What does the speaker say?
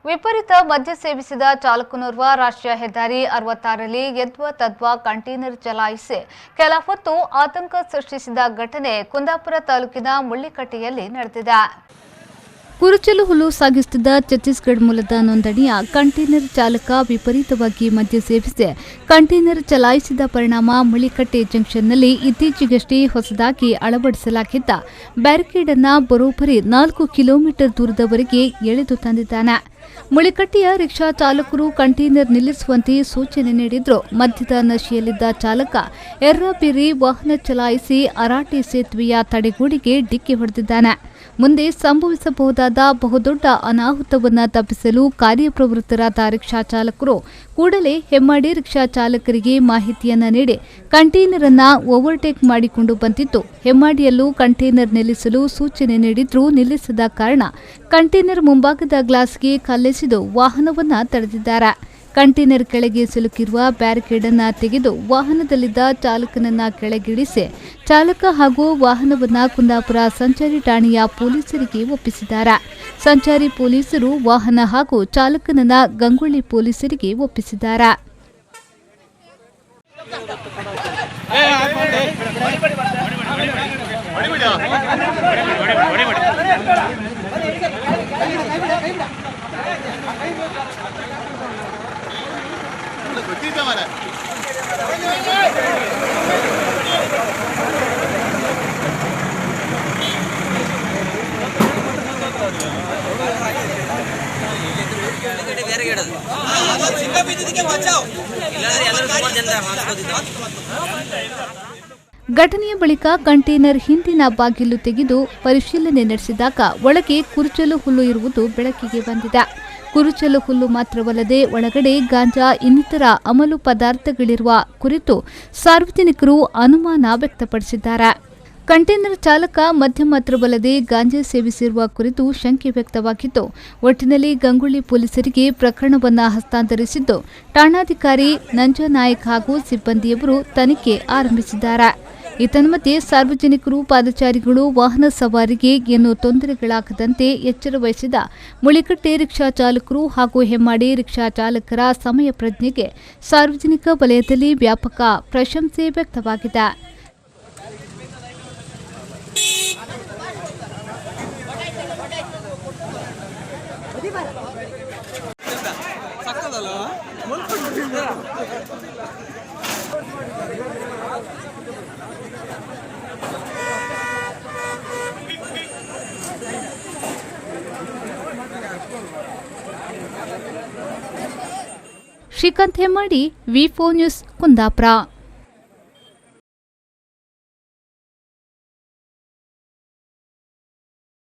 ವಿಪರೀತ ಮದ್ಯ ಸೇವಿಸಿದ ಚಾಲಕನೋರ್ವ ರಾಷ್ಟ್ರೀಯ ಹೆದ್ದಾರಿ 66ರಲ್ಲಿ ಯದ್ವಾತದ್ವಾ ಕಂಟೈನರ್ ಚಲಾಯಿಸಿ ಕೆಲ ಹೊತ್ತು ಆತಂಕ ಸೃಷ್ಟಿಸಿದ ಘಟನೆ ಕುಂದಾಪುರ ತಾಲೂಕಿನ ಮುಳ್ಳಿಕಟ್ಟೆಯಲ್ಲಿ ನಡೆದಿದೆ. ಕುರುಚಲು ಹುಲ್ಲು ಸಾಗಿಸುತ್ತಿದ್ದ ಛತ್ತೀಸ್ಗಢ ಮೂಲದ ನೋಂದಣಿಯ ಕಂಟೈನರ್ ಚಾಲಕ ವಿಪರೀತವಾಗಿ ಮದ್ಯ ಸೇವಿಸಿ ಕಂಟೈನರ್ ಚಲಾಯಿಸಿದ ಪರಿಣಾಮ ಮುಳ್ಳಿಕಟ್ಟೆ ಜಂಕ್ಷನ್ನಲ್ಲಿ ಇತ್ತೀಚೆಗಷ್ಟೇ ಹೊಸದಾಗಿ ಅಳವಡಿಸಲಾಗಿದ್ದ ಬ್ಯಾರಿಕೇಡ್ ಅನ್ನು ಬರೋಬ್ಬರಿ 4 ಕಿಲೋಮೀಟರ್ ದೂರದವರೆಗೆ ಎಳೆದು ತಂದಿದ್ದಾನೆ. ಮುಳಿಕಟ್ಟೆಯ ರಿಕ್ಷಾ ಚಾಲಕರು ಕಂಟೈನರ್ ನಿಲ್ಲಿಸುವಂತೆ ಸೂಚನೆ ನೀಡಿದ್ರು. ಮದ್ಯದ ನಶೆಯಲ್ಲಿದ್ದ ಚಾಲಕ ಎರ್ರಬೇರಿ ವಾಹನ ಚಲಾಯಿಸಿ ಅರಾಟೆ ಸೇತುವೆಯ ತಡೆಗೋಡೆಗೆ ಡಿಕ್ಕಿ ಹೊಡೆದಿದ್ದಾನೆ. ಮುಂದೆ ಸಂಭವಿಸಬಹುದಾದ ಬಹುದೊಡ್ಡ ಅನಾಹುತವನ್ನು ತಪ್ಪಿಸಲು ಕಾರ್ಯಪ್ರವೃತ್ತರಾದ ರಿಕ್ಷಾ ಚಾಲಕರು ಕೂಡಲೇ ಹೆಮ್ಮಾಡಿ ರಿಕ್ಷಾ ಚಾಲಕರಿಗೆ ಮಾಹಿತಿಯನ್ನ ನೀಡಿ ಕಂಟೈನರ್ ಅನ್ನು ಓವರ್ಟೇಕ್ ಮಾಡಿಕೊಂಡು ಬಂದಿದ್ದು, ಹೆಮ್ಮಾಡಿಯಲ್ಲೂ ಕಂಟೈನರ್ ನಿಲ್ಲಿಸಲು ಸೂಚನೆ ನೀಡಿದ್ರೂ ನಿಲ್ಲಿಸದ ಕಾರಣ ಕಂಟೈನರ್ ಮುಂಭಾಗದ ಗ್ಲಾಸ್ಗೆ ಕಲ್ಲೆಸೆದು ವಾಹನವನ್ನ ತಡೆದಿದ್ದಾರೆ. ಕಂಟೈನರ್ ಕೆಳಗೆ ಸಿಲುಕಿರುವ ಬ್ಯಾರಿಕೇಡ್ ಅನ್ನು ತೆಗೆದು ವಾಹನದಲ್ಲಿದ್ದ ಚಾಲಕನನ್ನ ಕೆಳಗಿಳಿಸಿ ಚಾಲಕ ಹಾಗೂ ವಾಹನವನ್ನ ಕುಂದಾಪುರ ಸಂಚಾರಿ ಠಾಣೆಯ ಪೊಲೀಸರಿಗೆ ಒಪ್ಪಿಸಿದ್ದಾರೆ. ಸಂಚಾರಿ ಪೊಲೀಸರು ವಾಹನ ಹಾಗೂ ಚಾಲಕನನ್ನ ಗಂಗೊಳ್ಳಿ ಪೊಲೀಸರಿಗೆ ಒಪ್ಪಿಸಿದ್ದಾರೆ. ಘಟನೆಯ ಬಳಿಕ ಕಂಟೈನರ್ ಹಿಂದಿನ ಬಾಗಿಲು ತೆಗೆದು ಪರಿಶೀಲನೆ ನಡೆಸಿದಾಗ ಒಳಗೆ ಕುರುಚಲು ಹುಲ್ಲು ಇರುವುದು ಬೆಳಕಿಗೆ ಬಂದಿದೆ. ಕುರುಚಲು ಹುಲ್ಲು ಮಾತ್ರವಲ್ಲದೆ ಒಳಗಡೆ ಗಾಂಜಾ ಇನ್ನಿತರ ಅಮಲು ಪದಾರ್ಥಗಳಿರುವ ಕುರಿತು ಸಾರ್ವಜನಿಕರು ಅನುಮಾನ ವ್ಯಕ್ತಪಡಿಸಿದ್ದಾರೆ. ಕಂಟೈನರ್ ಚಾಲಕ ಮದ್ಯ ಮಾತ್ರವಲ್ಲದೆ ಗಾಂಜಾ ಸೇವಿಸಿರುವ ಕುರಿತು ಶಂಕೆ ವ್ಯಕ್ತವಾಗಿದ್ದು, ಒಟ್ಟಿನಲ್ಲಿ ಗಂಗೊಳ್ಳಿ ಪೊಲೀಸರಿಗೆ ಪ್ರಕರಣವನ್ನು ಹಸ್ತಾಂತರಿಸಿದ್ದು, ಠಾಣಾಧಿಕಾರಿ ನಂಜನಾಯಕ್ ಹಾಗೂ ಸಿಬ್ಬಂದಿಯವರು ತನಿಖೆ ಆರಂಭಿಸಿದ್ದಾರೆ. ಇದನ್ಮಧ್ಯೆ ಸಾರ್ವಜನಿಕರು, ಪಾದಚಾರಿಗಳು ವಾಹನ ಸವಾರಿಗೆ ಏನು ತೊಂದರೆಗಳಾಗದಂತೆ ಎಚ್ಚರ ವಹಿಸಿದ ಮುಳಿಕಟ್ಟೆ ರಿಕ್ಷಾ ಚಾಲಕರು ಹಾಗೂ ಹೆಮ್ಮಾಡಿ ರಿಕ್ಷಾ ಚಾಲಕರ ಸಮಯ ಪ್ರಜ್ಞೆಗೆ ಸಾರ್ವಜನಿಕ ವಲಯದಲ್ಲಿ ವ್ಯಾಪಕ ಪ್ರಶಂಸೆ ವ್ಯಕ್ತವಾಗಿದೆ. ಶ್ರೀಕಾಂತ್ ಹೆಮ್ಮಾಡಿ, ವಿ4 ನ್ಯೂಸ್, ಕುಂದಾಪುರ.